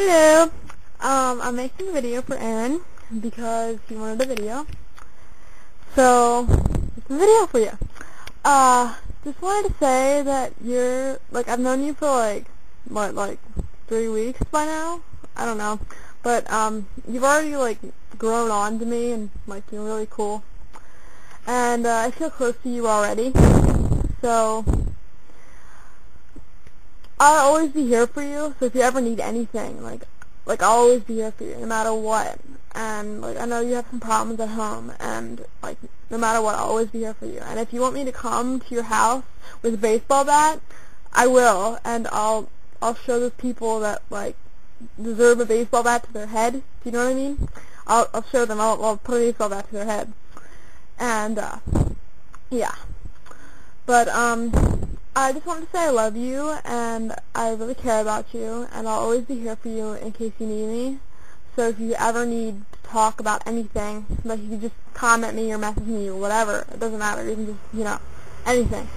Hello. I'm making a video for Aaron because he wanted a video. So, it's a video for you. Just wanted to say that I've known you for like 3 weeks by now? I don't know. But, you've already grown on to me and you're really cool. And, I feel close to you already. So, I'll always be here for you, so if you ever need anything, I'll always be here for you, no matter what. And, I know you have some problems at home, and, no matter what, I'll always be here for you. And if you want me to come to your house with a baseball bat, I will, and I'll show those people that, deserve a baseball bat to their head. Do you know what I mean? I'll show them. I'll put a baseball bat to their head. And, yeah. But, I just wanted to say I love you, and I really care about you, and I'll always be here for you in case you need me. So if you ever need to talk about anything, you can just comment me or message me or whatever. It doesn't matter. You can just, anything.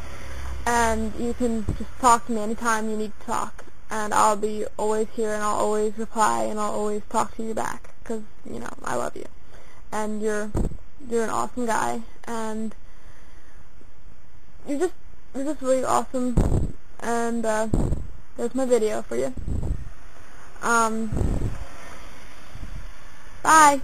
And you can just talk to me anytime you need to talk. And I'll be always here, and I'll always reply, and I'll always talk to you back. Because, I love you. And you're an awesome guy, and you're just really awesome, and there's my video for you. Bye.